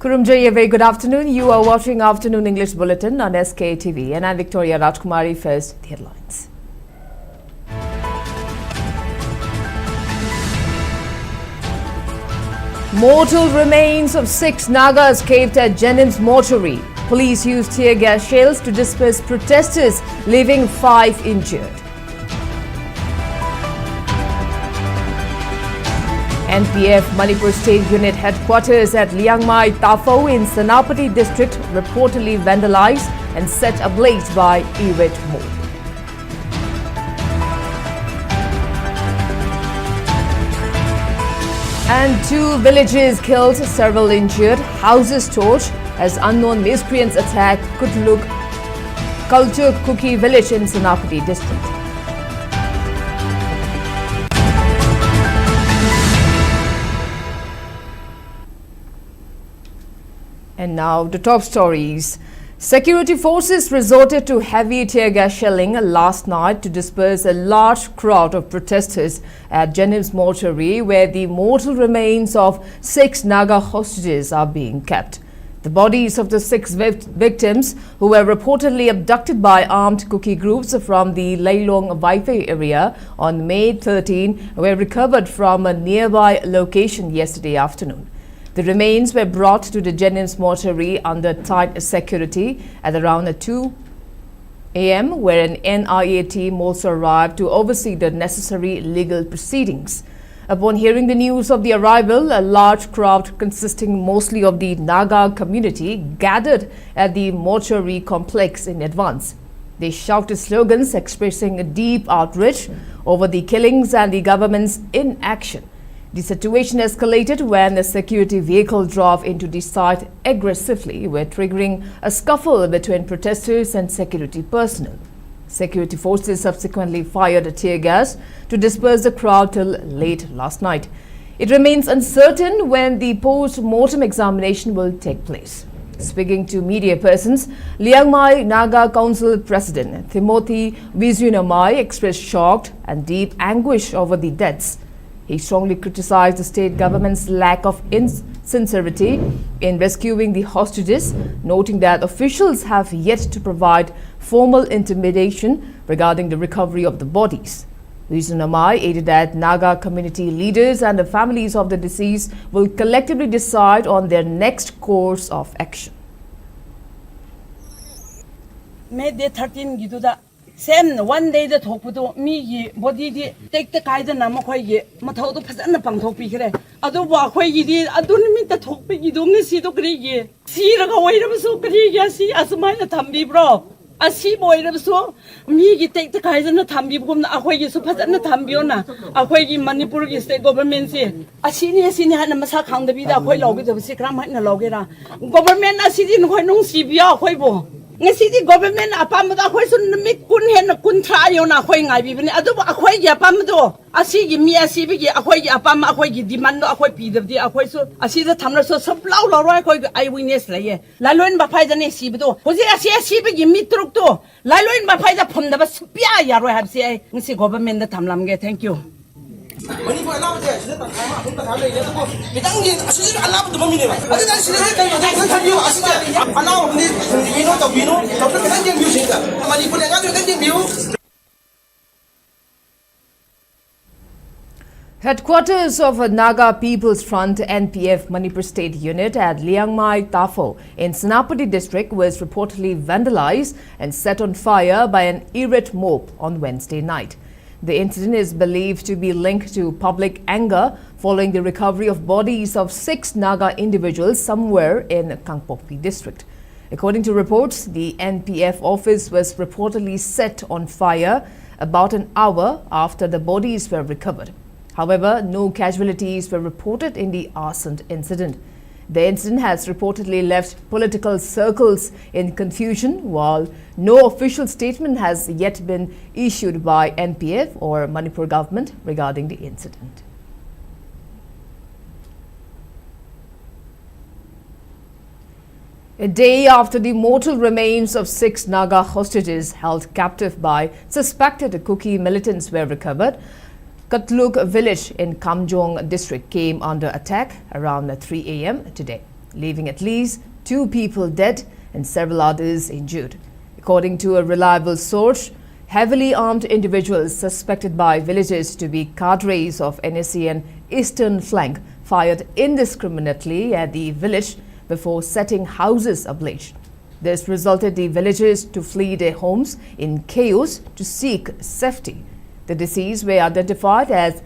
Kurumjay, a very good afternoon. You are watching Afternoon English Bulletin on SKTV, and I'm Victoria Rajkumari. First, the headlines. Mortal remains of 6 Naga escaped at Jennings mortuary. Police used tear gas shells to disperse protesters, leaving 5 injured. NPF Manipur State Unit headquarters at Liangmai Tafo in Senapati district reportedly vandalized and set ablaze by irate mob. And 2 villages killed, several injured, houses torched as unknown miscreants attacked Kutluk Culture Cookie village in Senapati district. And now the top stories. Security forces resorted to heavy tear gas shelling last night to disperse a large crowd of protesters at Jennings mortuary, where the mortal remains of 6 Naga hostages are being kept. The bodies of the 6 victims, who were reportedly abducted by armed Kuki groups from the Leilong Waife area on May 13, were recovered from a nearby location yesterday afternoon. The remains were brought to the Jennings mortuary under tight security at around 2 a.m., where an NIA team also arrived to oversee the necessary legal proceedings. Upon hearing the news of the arrival, a large crowd consisting mostly of the Naga community gathered at the mortuary complex in advance. They shouted slogans expressing a deep outrage over the killings and the government's inaction. The situation escalated when a security vehicle drove into the site aggressively, triggering a scuffle between protesters and security personnel. Security forces subsequently fired tear gas to disperse the crowd till late last night. It remains uncertain when the post-mortem examination will take place. Speaking to media persons, Liangmai Naga Council President Timothy Vizunamai expressed shock and deep anguish over the deaths. He strongly criticized the state government's lack of sincerity in rescuing the hostages, noting that officials have yet to provide formal intimation regarding the recovery of the bodies. Vizunamai added that Naga community leaders and the families of the deceased will collectively decide on their next course of action. May day 13 giduda same one day the Tokudo me body take the guide and Namakoy Matodo Pazana Pantopi. Ado Wakoi did, I don't mean the topic you don't see the Grigi. See the way of so Grigia, see as my Tambi bro. A sea boy of so me take the guide and the Tambi Bum, Akoy Supazana Tambiona, Akoy Manipuri state government. A senior had a massacre on the Vida, Akoy log of Sikram and Logera. Government, I see in Hoynong Sibia, Hoibo. Ngasi government apamda khoi sun mi kun hen kun thra yo na khoi ngai bi ni adu akhoi ya pamdo asi gi mi asi bi gi akhoi gi apam akhoi gi demand akhoi pi de akhoi so asi da thamna so sab lau lau roi khoi ai witness la ye la loin ba phai da ne si bdo hoji asi bi gi mi truk to la loin ba phai da phom da ba spia ya roi hab si ai ngasi government da thamlam ge thank you Manipur allow there, she don't have to have it. We don't get a city allowed to Mamina. I think I see you allow me, we know the Vino, Dr. Canadian music. Manipur, I Headquarters of a Naga People's Front NPF Manipur State Unit at Liangmai Tafo in Senapati district was reportedly vandalized and set on fire by an irate mob on Wednesday night. The incident is believed to be linked to public anger following the recovery of bodies of 6 Naga individuals somewhere in Kangpokpi district. According to reports, the NPF office was reportedly set on fire about an hour after the bodies were recovered. However, no casualties were reported in the arson incident. The incident has reportedly left political circles in confusion, while no official statement has yet been issued by NPF or Manipur government regarding the incident. A day after the mortal remains of 6 Naga hostages held captive by suspected Kuki militants were recovered, Kutluk village in Kamjong district came under attack around 3 a.m. today. leaving at least 2 people dead and several others injured. According to a reliable source, heavily armed individuals suspected by villagers to be cadres of NSCN eastern flank fired indiscriminately at the village before setting houses ablaze. This resulted the villagers to flee their homes in chaos to seek safety. The deceased were identified as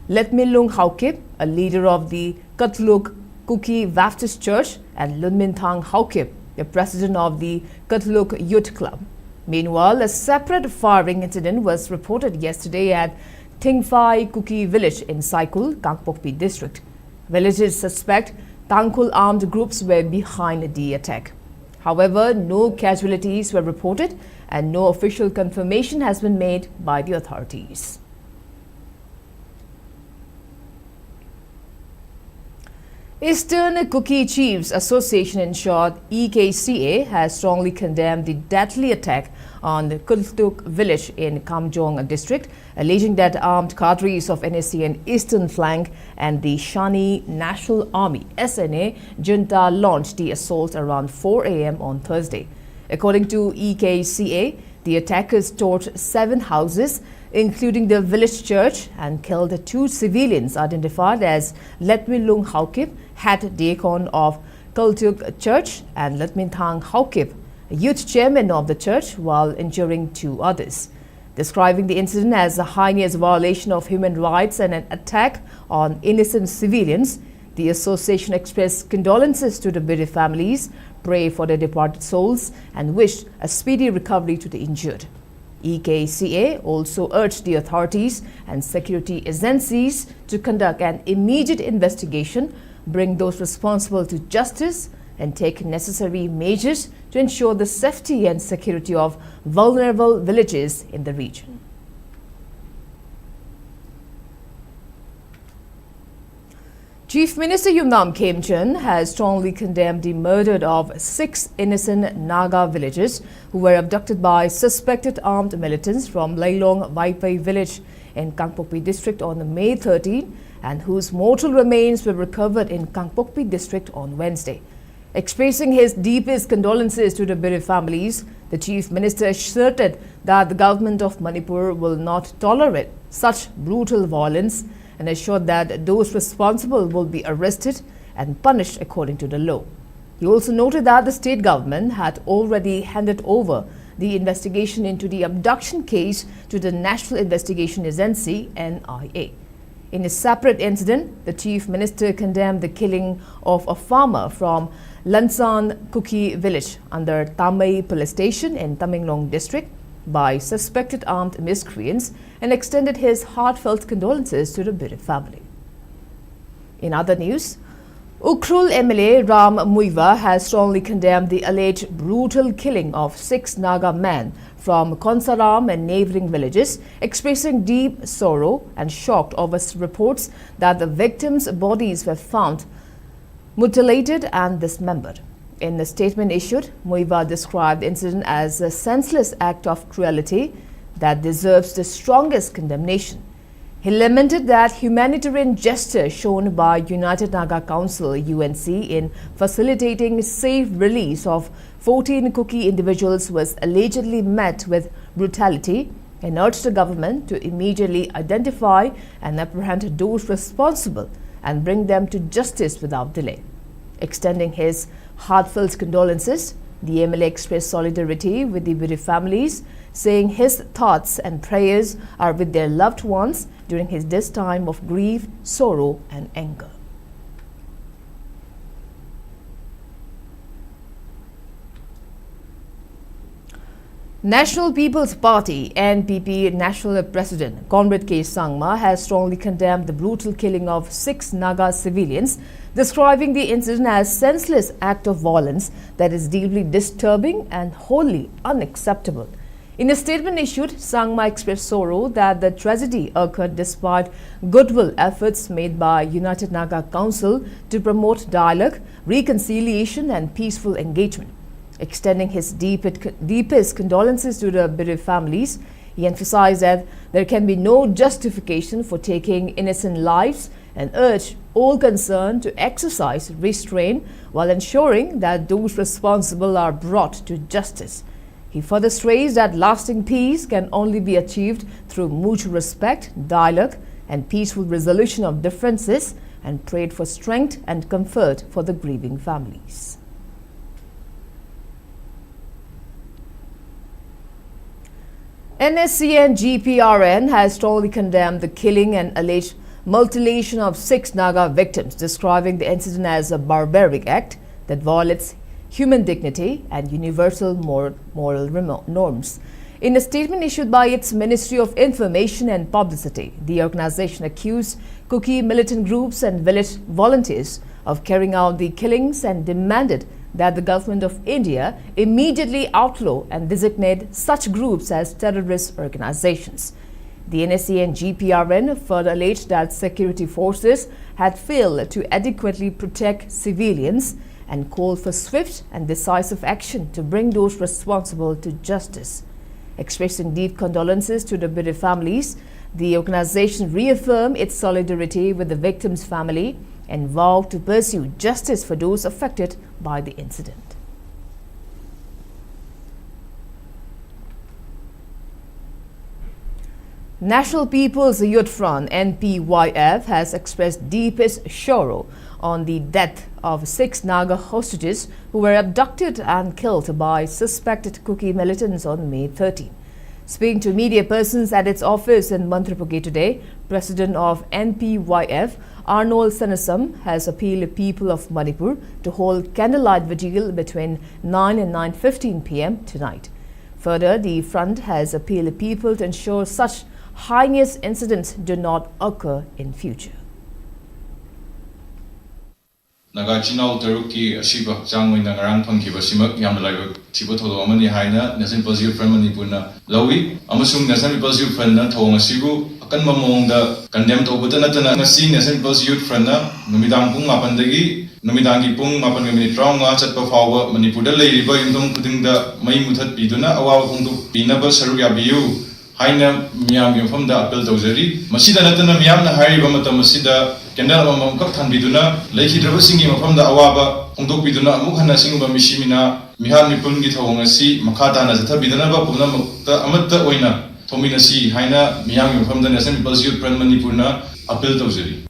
Letmilung Haukip, a leader of the Katluk Kuki Baptist Church, and Lunmintang Haukip, the president of the Katluk Youth Club. Meanwhile, a separate firing incident was reported yesterday at Tingphai Kuki village in Saikul, Kangpokpi district. Villagers suspect Tangkul armed groups were behind the attack. However, no casualties were reported and no official confirmation has been made by the authorities. Eastern Kuki Chiefs Association, in short EKCA, has strongly condemned the deadly attack on the Kultuk village in Kamjong district, alleging that armed cadres of NSCN Eastern Flank and the Shani National Army SNA junta launched the assault around 4 a.m. on Thursday. According to EKCA, the attackers torched 7 houses, including the village church, and killed 2 civilians identified as Letmilung Haukip, head deacon of Kultuk Church, and Letmintang Haukip, a youth chairman of the church, while injuring 2 others. Describing the incident as a heinous violation of human rights and an attack on innocent civilians, the association expressed condolences to the bereaved families, prayed for their departed souls, and wished a speedy recovery to the injured. EKCA also urged the authorities and security agencies to conduct an immediate investigation, bring those responsible to justice, and take necessary measures to ensure the safety and security of vulnerable villages in the region. Chief Minister Yumnam Khemchand has strongly condemned the murder of 6 innocent Naga villagers who were abducted by suspected armed militants from Lailong Vaipai village in Kangpokpi district on May 13 and whose mortal remains were recovered in Kangpokpi district on Wednesday. Expressing his deepest condolences to the bereaved families, the Chief Minister asserted that the government of Manipur will not tolerate such brutal violence and assured that those responsible will be arrested and punished according to the law. He also noted that the state government had already handed over the investigation into the abduction case to the National Investigation Agency (NIA). In a separate incident, the Chief Minister condemned the killing of a farmer from Lansan Kuki village under Tamai police station in Tamenglong district by suspected armed miscreants and extended his heartfelt condolences to the bereaved family. In other news, Ukhrul MLA Ram Muiva has strongly condemned the alleged brutal killing of 6 Naga men from Konsaram and neighboring villages, expressing deep sorrow and shocked over reports that the victims' bodies were found mutilated and dismembered. In a statement issued, Muiva described the incident as a senseless act of cruelty that deserves the strongest condemnation. He lamented that humanitarian gesture shown by United Naga Council UNC in facilitating safe release of 14 Kuki individuals was allegedly met with brutality and urged the government to immediately identify and apprehend those responsible and bring them to justice without delay. Extending his heartfelt condolences, the MLA expressed solidarity with the bereaved families, saying his thoughts and prayers are with their loved ones during this time of grief, sorrow, and anger. National People's Party NPP National President Comrade K. Sangma has strongly condemned the brutal killing of 6 Naga civilians, describing the incident as senseless act of violence that is deeply disturbing and wholly unacceptable. In a statement issued, Sangma expressed sorrow that the tragedy occurred despite goodwill efforts made by United Naga Council to promote dialogue, reconciliation and peaceful engagement. Extending his deepest condolences to the bereaved families, he emphasized that there can be no justification for taking innocent lives and urged all concerned to exercise restraint while ensuring that those responsible are brought to justice. He further stressed that lasting peace can only be achieved through mutual respect, dialogue, and peaceful resolution of differences, and prayed for strength and comfort for the grieving families. NSC and GPRN has strongly condemned the killing and alleged mutilation of 6 Naga victims, describing the incident as a barbaric act that violates human dignity and universal moral norms. In a statement issued by its Ministry of Information and Publicity, the organization accused Kuki militant groups and village volunteers of carrying out the killings and demanded that the government of India immediately outlaw and designate such groups as terrorist organizations. The NSC and GPRN further alleged that security forces had failed to adequately protect civilians and called for swift and decisive action to bring those responsible to justice. Expressing deep condolences to the bereaved families, the organization reaffirmed its solidarity with the victims' family and vowed to pursue justice for those affected by the incident. National People's Youth Front (NPYF) has expressed deepest sorrow on the death of 6 Naga hostages who were abducted and killed by suspected Kuki militants on May 13. Speaking to media persons at its office in Manipur today, President of NPYF, Arnold Senasam, has appealed to people of Manipur to hold candlelight vigil between 9 and 9:15 p.m. tonight. Further, the front has appealed to people to ensure such heinous incidents do not occur in future. Naga Chinau Teruki, Shiba, Jangwin, Nagarang, Punkiba, Shimak, Yamalai, Tiboto, Amani Haina, Nasan Pazu from Manipuna, Lowy, Amasung Nasan Pazu Frena, Tong Sibu, Akanmamong, the condemned Obutanatan, Nasi, Nasan Pazu Frena, Numidang Pung Apandagi, Numidangi Pung, Mapangamini Trauma, Chatpafawa, Manipuda, River, Indom, putting the Maymutat Piduna, Awa Pundu, Pinaba, Saruga Biu, Haina, Miam from the Apple Dozeri, Masida Natana Miam, Haribamata Masida. Kendal Mamam Kaktan Biduna, Lake Traversing from the Awaba, Hongdok Biduna, Mukhana Singba Mishimina, Mihan Mipun Gitawangasi, Makata Nazata Bidanaba, Punamata Amata Oina, Tominasi, Haina, Miam from the Nasan Bazut Manipurna, Apel Dozeri.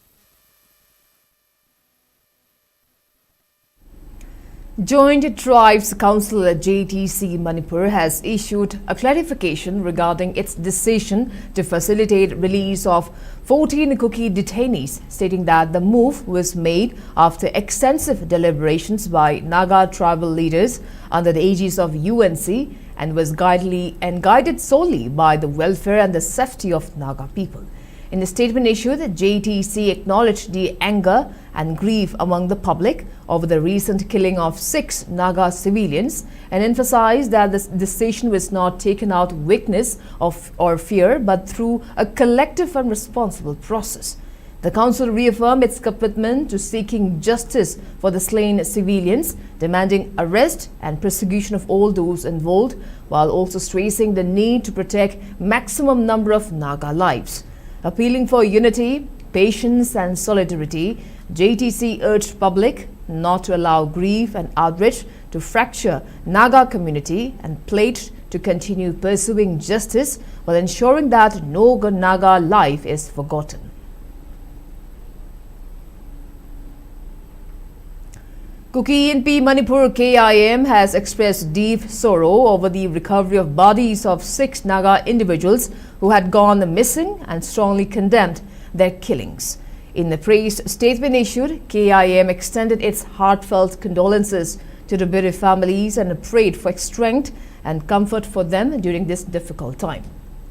Joint Tribes Council JTC Manipur has issued a clarification regarding its decision to facilitate release of 14 Kuki detainees, stating that the move was made after extensive deliberations by Naga tribal leaders under the aegis of UNC and was guided solely by the welfare and the safety of Naga people. In a statement issued, the JTC acknowledged the anger and grief among the public over the recent killing of 6 Naga civilians and emphasized that this decision was not taken out of weakness or fear but through a collective and responsible process. The council reaffirmed its commitment to seeking justice for the slain civilians, demanding arrest and prosecution of all those involved, while also stressing the need to protect maximum number of Naga lives. Appealing for unity, patience and solidarity, JTC urged public not to allow grief and outrage to fracture Naga community and pledged to continue pursuing justice while ensuring that no Naga life is forgotten. Kuki NP Manipur KIM has expressed deep sorrow over the recovery of bodies of 6 Naga individuals who had gone missing and strongly condemned their killings. In the praise statement issued, KIM extended its heartfelt condolences to the bereaved families and prayed for strength and comfort for them during this difficult time.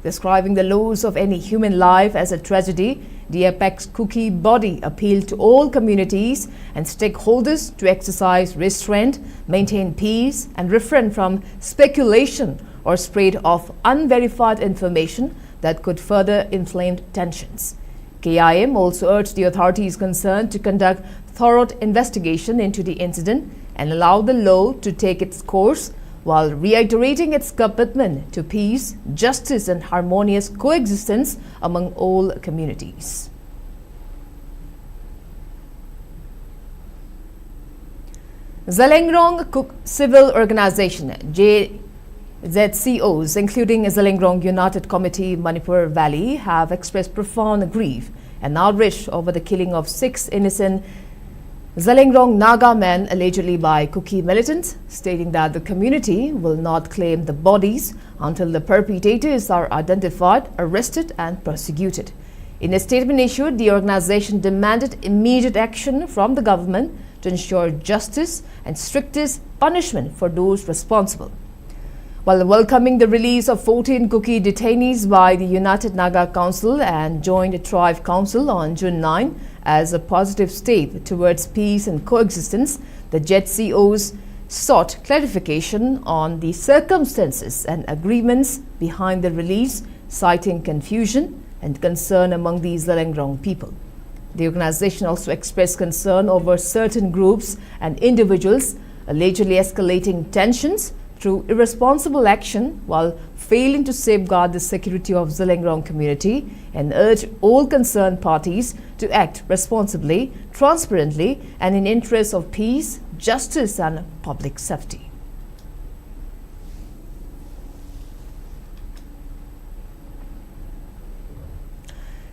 Describing the loss of any human life as a tragedy, the Apex Kuki body appealed to all communities and stakeholders to exercise restraint, maintain peace, and refrain from speculation or spread of unverified information that could further inflame tensions. KIM also urged the authorities concerned to conduct thorough investigation into the incident and allow the law to take its course, while reiterating its commitment to peace, justice and harmonious coexistence among all communities. Zhelengrong Civil Organization JZCOs, including Zhelengrong United Committee Manipur Valley, have expressed profound grief and outrage over the killing of 6 innocent Zhelengrong Naga men allegedly by Kuki militants, stating that the community will not claim the bodies until the perpetrators are identified, arrested and prosecuted. In a statement issued, the organization demanded immediate action from the government to ensure justice and strictest punishment for those responsible. While welcoming the release of 14 Kuki detainees by the United Naga Council and Joint Tribe Council on June 9 as a positive step towards peace and coexistence, the JZCOs sought clarification on the circumstances and agreements behind the release, citing confusion and concern among the Zhelengrong people. The organization also expressed concern over certain groups and individuals allegedly escalating tensions through irresponsible action while failing to safeguard the security of Zhelengrong community, and urged all concerned parties to act responsibly, transparently and in interest of peace, justice and public safety.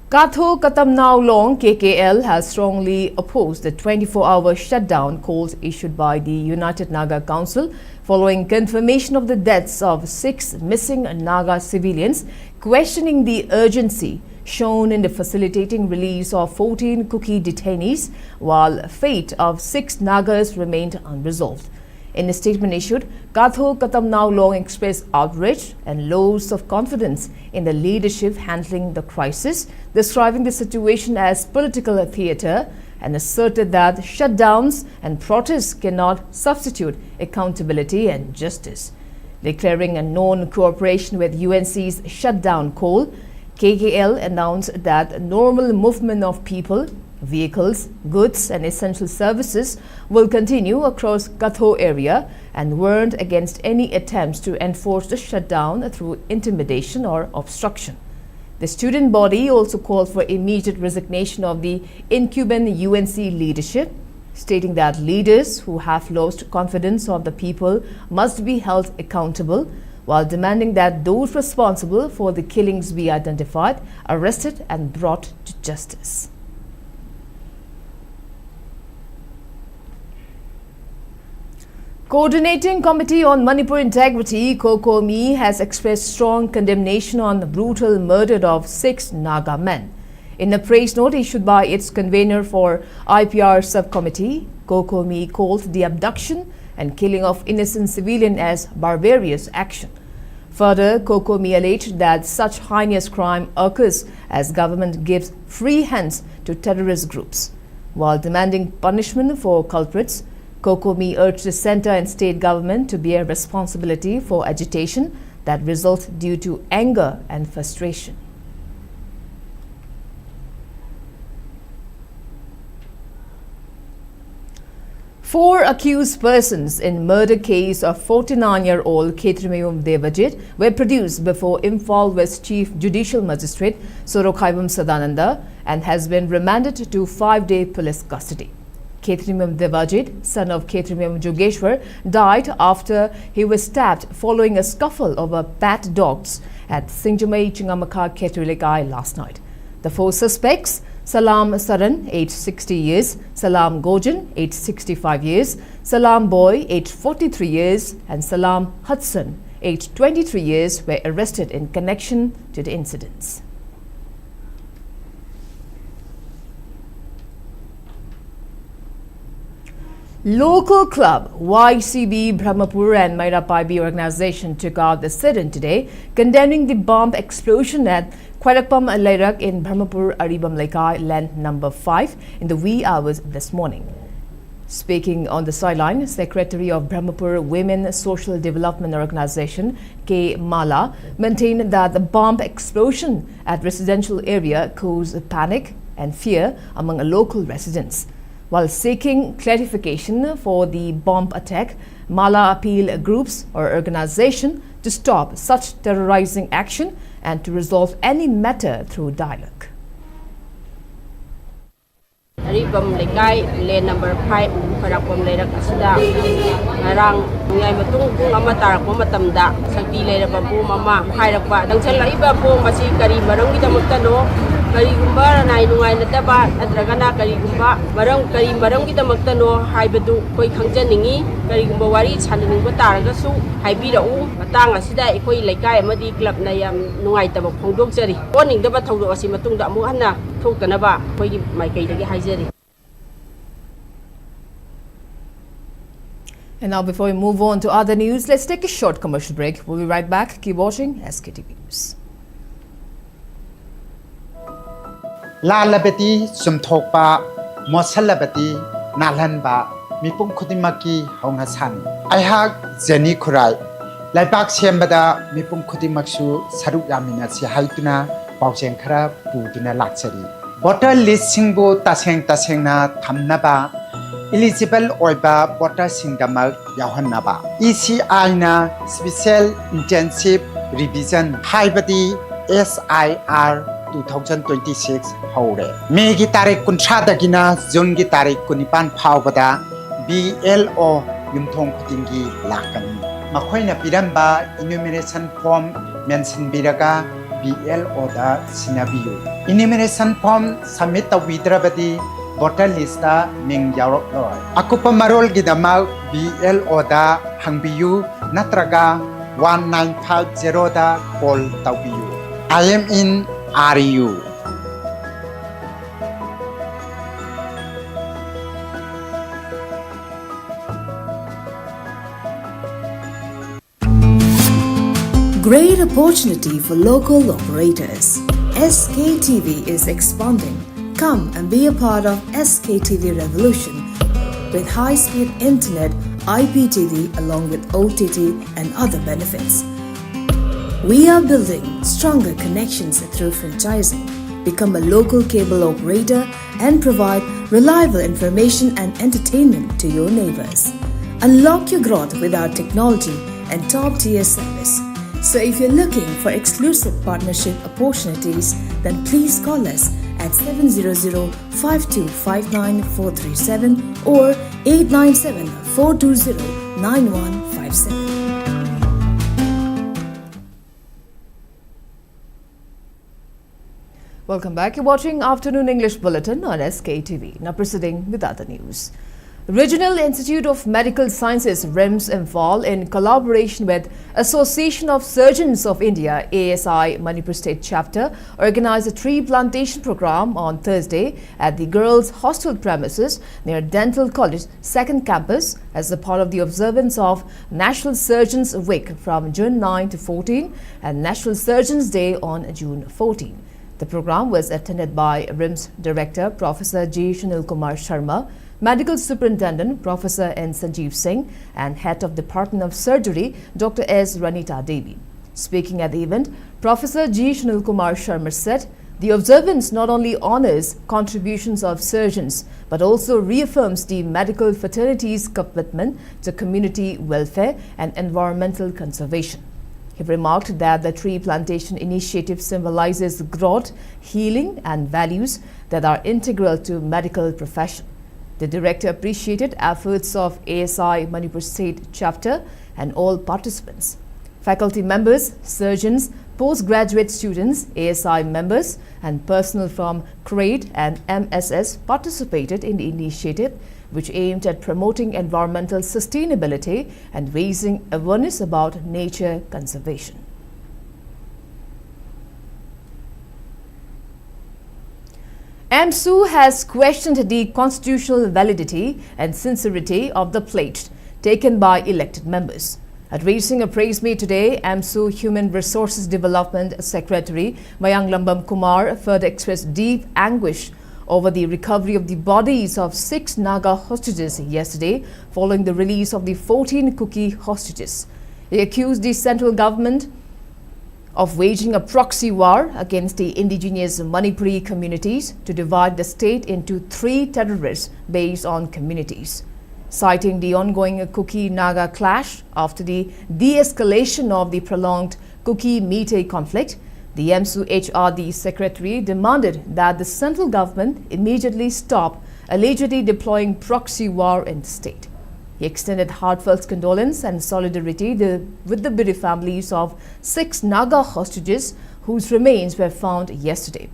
Katho Katam Now Long KKL has strongly opposed the 24-hour shutdown calls issued by the United Naga Council following confirmation of the deaths of 6 missing Naga civilians, questioning the urgency shown in the facilitating release of 14 Kuki detainees, while fate of 6 Nagas remained unresolved. In a statement issued, Katho Katam Now Long expressed outrage and loss of confidence in the leadership handling the crisis, describing the situation as political theatre, and asserted that shutdowns and protests cannot substitute accountability and justice. Declaring a non-cooperation with UNC's shutdown call, KKL announced that normal movement of people, vehicles, goods and essential services will continue across Katho area and warned against any attempts to enforce the shutdown through intimidation or obstruction. The student body also called for immediate resignation of the incumbent UNC leadership, stating that leaders who have lost confidence of the people must be held accountable, while demanding that those responsible for the killings be identified, arrested and brought to justice. Coordinating Committee on Manipur Integrity, COCOMI, has expressed strong condemnation on the brutal murder of 6 Naga men. In a praise note issued by its convener for IPR subcommittee, COCOMI called the abduction and killing of innocent civilians as barbarous action. Further, COCOMI alleged that such heinous crime occurs as government gives free hands to terrorist groups. While demanding punishment for culprits, COCOMI urged the centre and state government to bear responsibility for agitation that results due to anger and frustration. Four accused persons in murder case of 49-year-old Sktv'S Devajit were produced before Imphal West Chief Judicial Magistrate Sorokhaibam Sadananda and has been remanded to 5-day police custody. Sktv'S Devajit, son of Sktv'S Jogeshwar, died after he was stabbed following a scuffle over pet dogs at Singjamai Chingamaka Ketulikai last night. The 4 suspects, Salam Saran, aged 60 years, Salam Gojan, aged 65 years, Salam Boy, aged 43 years, and Salam Hudson, aged 23 years, were arrested in connection to the incidents. Local club YCB Brahmapur and Mairapaibi organization took out the sit-in today, condemning the bomb explosion at Khwarakpam Lairak in Brahmapur Aribam Laikai, land number 5, in the wee hours this morning. Speaking on the sideline, Secretary of Brahmapur Women Social Development Organization, K. Mala, maintained that the bomb explosion at residential area caused panic and fear among local residents. While seeking clarification for the bomb attack, Mala appealed groups or organizations to stop such terrorizing action and to resolve any matter through dialogue. Maribam Lekai, lane number 5, Parakom Lera Kasida, Narang, Yamatung, Amatar, Momatamda, Sakti Lera Babu, Mama, Hirapa, Dangsala Iba, Masi, Kari, Marangita Mutano, Karigumba, and I know I Nataba, at Ragana, Karigumba, Marangita Mutano, Hibadu, Koi Kanjaningi, Karigumbawari, Channing Taragasu, Hibida, Matanga Sida, Ekoi Lekai, Madi Club Nayam, Nuaita, Pongdogzeri, warning the Batato Asimatunda Muhana, Tokanaba, my Kaiti. And now before we move on to other news, let's take a short commercial break. We'll be right back. Keep watching SKTV's. La labati sumthokpa mosalabati nalanba mipum khudimaki haungasan aihak jeni khurai laibak sembada mipum khudimaksu saruk yamina si haituna pauseng khara puduna lakchari voter list singbo taseng na thamnaba eligible oiba voter singdamak yauhannaba ECI na special intensive revision haibati SIR 2026 haure Mei gi tarik kunthra dagina June gi tarik kunipan phawbada BLO yumthong khutingi lakani makhoina piramba enumeration form mention biraga BLO da sinabiyu enumeration form submit tawidrabadi voter list da ming yarok loi akupa marol gi dama BLO da hangbiyu natraga 1950 da call tawiyu I am in RU. Great opportunity for local operators. SKTV is expanding. Come and be a part of SKTV revolution with high-speed internet, IPTV along with OTT and other benefits. We are building stronger connections through franchising. Become a local cable operator and provide reliable information and entertainment to your neighbors. Unlock your growth with our technology and top-tier service. So if you're looking for exclusive partnership opportunities, then please call us at 700-5259-437 or 897-420-9157. Welcome back. You're watching Afternoon English Bulletin on SKTV. Now proceeding with other news. Regional Institute of Medical Sciences RIMS Imphal, in collaboration with Association of Surgeons of India ASI Manipur State Chapter, organized a tree plantation program on Thursday at the girls' hostel premises near Dental College 2nd campus as a part of the observance of National Surgeons Week from June 9 to 14 and National Surgeons Day on June 14. The program was attended by RIMS Director Professor G. Shanil Kumar Sharma, Medical Superintendent Professor N. Sanjeev Singh and Head of Department of Surgery Dr. S. Ranita Devi. Speaking at the event, Professor G. Shanil Kumar Sharma said, the observance not only honors contributions of surgeons but also reaffirms the medical fraternity's commitment to community welfare and environmental conservation. He remarked that the tree plantation initiative symbolizes growth, healing and values that are integral to medical profession. The director appreciated efforts of ASI Manipur State Chapter and all participants. Faculty members, surgeons, postgraduate students, ASI members and personnel from CRADE and MSS participated in the initiative, which aimed at promoting environmental sustainability and raising awareness about nature conservation. AMSU has questioned the constitutional validity and sincerity of the pledge taken by elected members. Addressing a praise meet today, AMSU Human Resources Development Secretary Mayang Lambam Kumar further expressed deep anguish over the recovery of the bodies of 6 Naga hostages yesterday following the release of the 14 Kuki hostages. He accused the central government of waging a proxy war against the indigenous Manipuri communities to divide the state into 3 territories based on communities. Citing the ongoing Kuki-Naga clash after the de-escalation of the prolonged Kuki-Meitei conflict, the AMSU HRD secretary demanded that the central government immediately stop allegedly deploying proxy war in the state. He extended heartfelt condolence and solidarity with the bereaved families of 6 Naga hostages whose remains were found yesterday.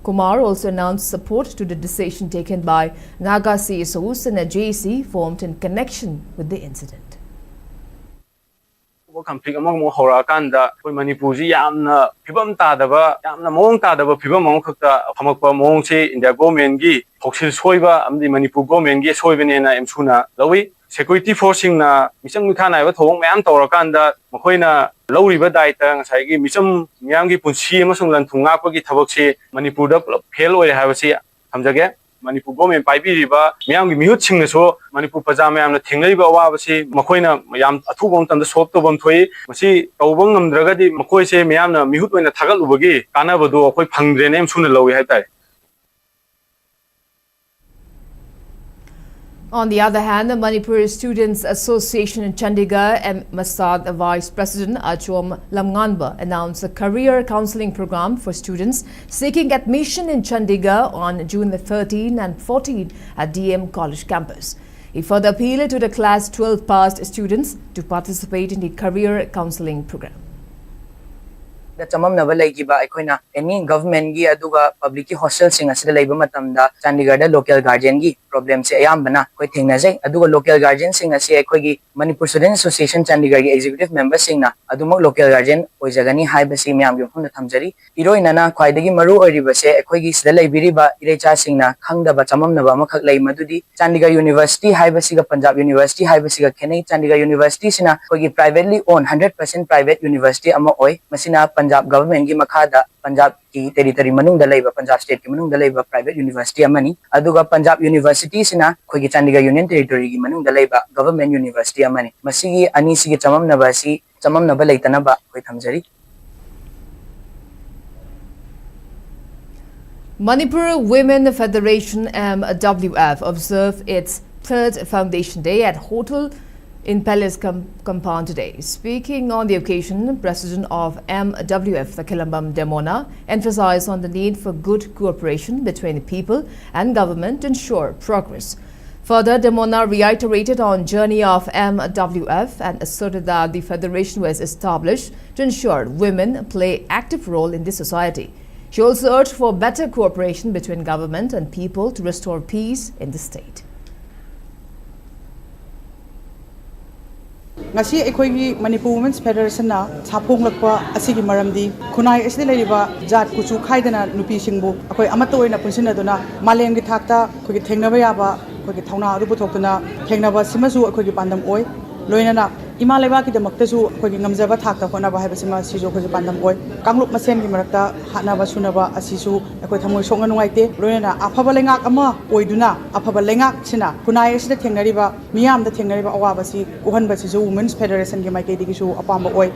Kumar also announced support to the decision taken by Naga CSOs and a JC formed in connection with the incident. Conflict among Horakanda, Manipuri, Yamna, Pibam Tadava, Yamna Mong Tadava, Pibam Mongkata, Hamakpa Mongse, in their Gomengi, Hoxil Soiva, and the Manipur Gomengi, Soivanena, Msuna, Lowy, security forcing na, Misam Mikana, at home, and Torakanda, Makoina, Low River Dietang, Sagi, Misam Miangi Punsi, Masungan Tungapaki Tavoxi, Manipur, Pelo, have a say, Hamjaga. Manipur government paibiriba miyamgi mihut singna so Manipur praja mayamna thenglaiba awabasi makoina yam athubam tamda solve tobam thoi masi tawbang ngamdragadi makoi se miyamna mihut oina thagalubagi kanabadu akoi phangdrene em suna lawi haitai. On the other hand, the Manipur Students Association in Chandigarh, Masad Vice President Achom Lamnganba announced a career counselling program for students seeking admission in Chandigarh on June 13 and 14 at DM College campus. He further appealed to the class 12 passed students to participate in the career counselling program. The Chamam Navalaikiba, Equina, any government gi aduga public hostel sing as the labor matamda, Chandigarh local guardian gi problems ayambana, quite naze, aduga local guardian sing as Equigi, Manipur Student Association Chandigarh executive member sing na, aduma local guardian, Oizagani, Hibasi Miam Yukunda Tamjari, Heroinana, Quaidagi Maru or Ribase, Equigi, Sela Biriba, Irecha Singna, Kangda Batamam Navamaka Lay Madudi, Chandigarh University, Hibasiga Punjab University, Hibasiga Kenny, Chandigarh University, Sina, Kogi privately owned 100% private university, Ama Oi, Masina, Punjab government gi makada Punjab ki territory manung da laiba Punjab state ki manung da laiba private university amani aduga Punjab University sina khoi gi Chandigarh union territory gi manung da laiba government university amani masigi ani sigi chamam na laitana ba khoi thamjari. Manipur Women Federation MWF observed its third foundation day at Hotel Imphal compound today. Speaking on the occasion, President of MWF, the Kilambam Demona, emphasized on the need for good cooperation between people and government to ensure progress. Further, Demona reiterated on journey of MWF and asserted that the federation was established to ensure women play active role in the society. She also urged for better cooperation between government and people to restore peace in the state. Ngasi ekhoi Manipur Women's Federation na chapong lakpa asigi maramdi khunai asli leriba jat kuchu khaidana nupi singbu akhoi amato oina punsina duna malem gi thakta khoi gi thengnaba yaba khoi gi thauna adu puthokna thengnaba simasu akhoi gi pandam oi loinana ima leba ki damaktasu akhoi gi ngamjaba thakta khona ba haibasima sijo khoi gi pandam oi kanglup masen gi marakta hanaba sunaba asisu akhoi thamoi songa nuaite loinana afaba lengak ama oiduna afaba lengak sina khunai asida thengnariba miyam da thengnariba awabasi uhanba sijo Women's Federation gi maike digi su apamba oi.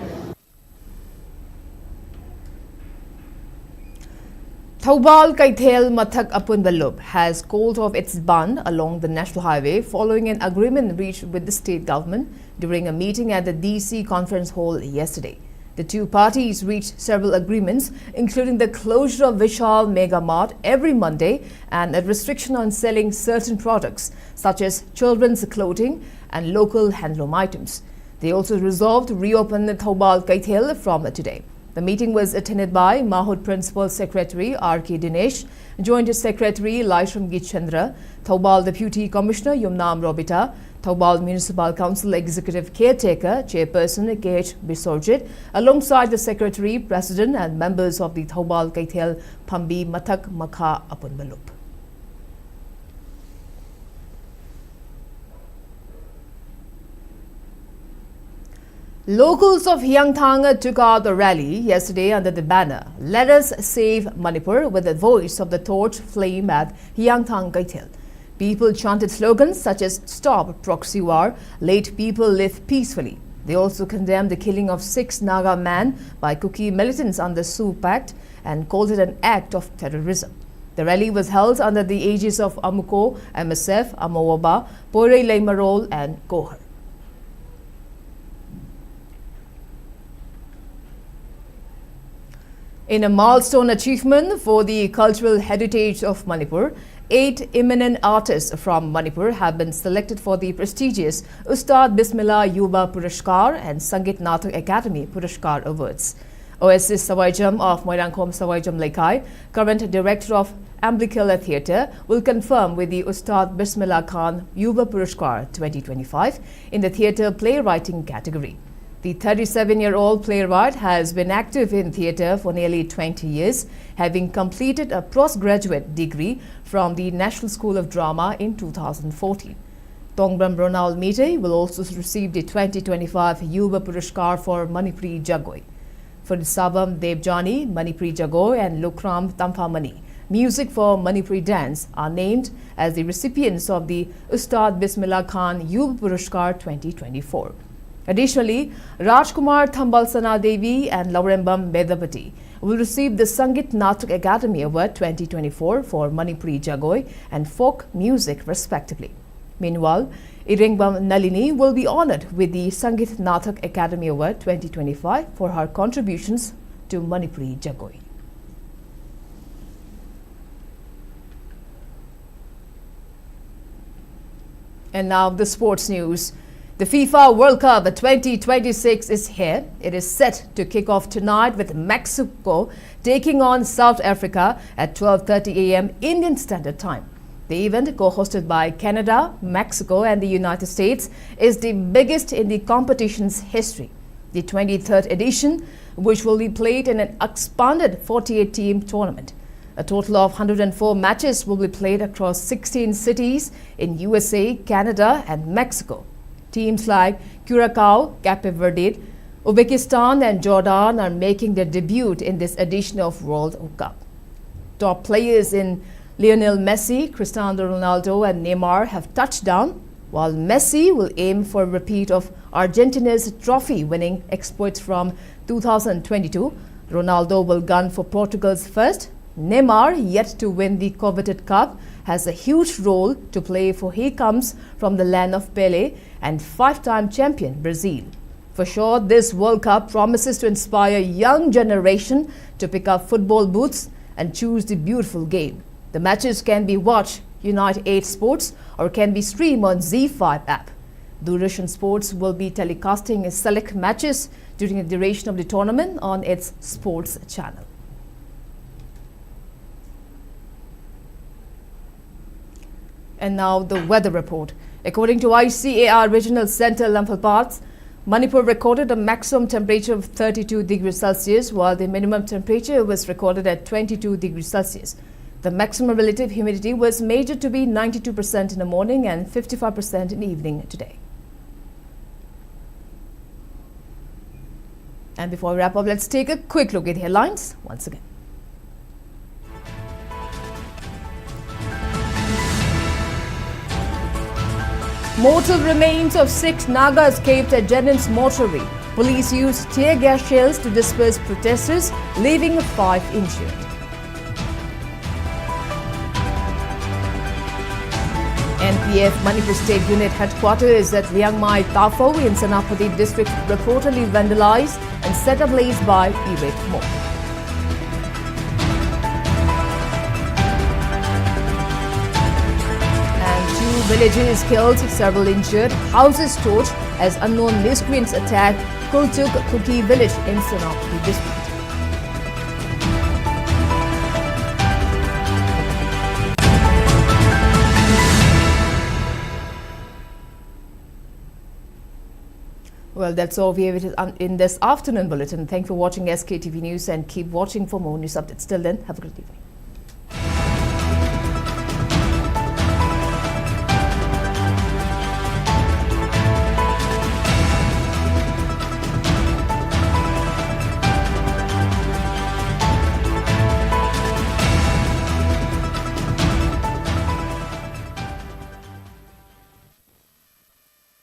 Thoubal Kaithel Mathak Apunbalub has called off its ban along the national highway following an agreement reached with the state government during a meeting at the DC conference hall yesterday. The two parties reached several agreements, including the closure of Vishal Mega Mart every Monday and a restriction on selling certain products such as children's clothing and local handloom items. They also resolved to reopen the Thoubal Kaithel from today. The meeting was attended by Mahud Principal Secretary R.K. Dinesh, Joint Secretary Laishram Gichandra, Thoubal Deputy Commissioner Yumnam Robita, Thoubal Municipal Council Executive Caretaker Chairperson K.H. Bisorjit, alongside the Secretary, President and members of the Thoubal Kaithel Pambi Mathak Makha Apunbalup. Locals of Hyangthang took out the rally yesterday under the banner "Let us save Manipur" with the voice of the torch flame at Hyangthang Kaithel. People chanted slogans such as "Stop Proxy War," "Let People Live Peacefully." They also condemned the killing of 6 Naga men by Kuki militants under Sioux Pact and called it an act of terrorism. The rally was held under the aegis of Amuko, MSF, Amawaba, Pore Leimarol and Kohar. In a milestone achievement for the cultural heritage of Manipur, 8 eminent artists from Manipur have been selected for the prestigious Ustad Bismillah Yuba Purashkar and Sangit Natak Academy Purashkar Awards. Oasis Sawaijam of Moirangkhom Sawaijam Laikai, current director of Amblikala Theatre, will confirm with the Ustad Bismillah Khan Yuba Purashkar 2025 in the theatre playwriting category. The 37-year-old playwright has been active in theatre for nearly 20 years, having completed a postgraduate degree from the National School of Drama in 2014. Tongbram Ronald Mite will also receive the 2025 Yuba Purashkar for Manipuri Jagoi. For Sabam Devjani, Manipuri Jagoi and Lukram Tamphamani, music for Manipuri dance are named as the recipients of the Ustad Bismillah Khan Yuba Purashkar 2024. Additionally, Rajkumar Thambalsana Devi and Laurembam Bedapati will receive the Sangit Natak Academy Award 2024 for Manipuri Jagoi and folk music respectively. Meanwhile, Iringbam Nalini will be honored with the Sangit Natak Academy Award 2025 for her contributions to Manipuri Jagoi. And now the sports news. The FIFA World Cup 2026 is here. It is set to kick off tonight with Mexico taking on South Africa at 12:30 a.m. Indian Standard Time. The event, co-hosted by Canada, Mexico and the United States, is the biggest in the competition's history. The 23rd edition, which will be played in an expanded 48-team tournament. A total of 104 matches will be played across 16 cities in USA, Canada and Mexico. Teams like Curacao, Cape Verde, Uzbekistan and Jordan are making their debut in this edition of World Cup. Top players in Lionel Messi, Cristiano Ronaldo and Neymar have touched down, while Messi will aim for a repeat of Argentina's trophy-winning exploits from 2022. Ronaldo will gun for Portugal's first. Neymar, yet to win the coveted cup, has a huge role to play, for he comes from the land of Pelé and 5-time champion Brazil. For sure, this World Cup promises to inspire young generation to pick up football boots and choose the beautiful game. The matches can be watched Unite 8 Sports or can be streamed on Z5 app. Doordarshan Sports will be telecasting select matches during the duration of the tournament on its sports channel. And now the weather report. According to ICAR Regional Center Imphal, Manipur recorded a maximum temperature of 32 degrees Celsius, while the minimum temperature was recorded at 22 degrees Celsius. The maximum relative humidity was measured to be 92% in the morning and 55% in the evening today. And before we wrap up, let's take a quick look at the headlines once again. Mortal remains of 6 Naga escaped at Jennings mortuary. Police used tear gas shells to disperse protesters, leaving 5 injured. NPF Manipur State Unit headquarters at Liangmai Tafo in Senapati district reportedly vandalized and set ablaze by irate mob. Villages killed, several injured, houses torched as unknown miscreants attacked Kultuk Kuki village in Senapati district. Well, that's all we have in this afternoon bulletin. Thank you for watching SKTV News and keep watching for more news updates. Till then, have a great evening.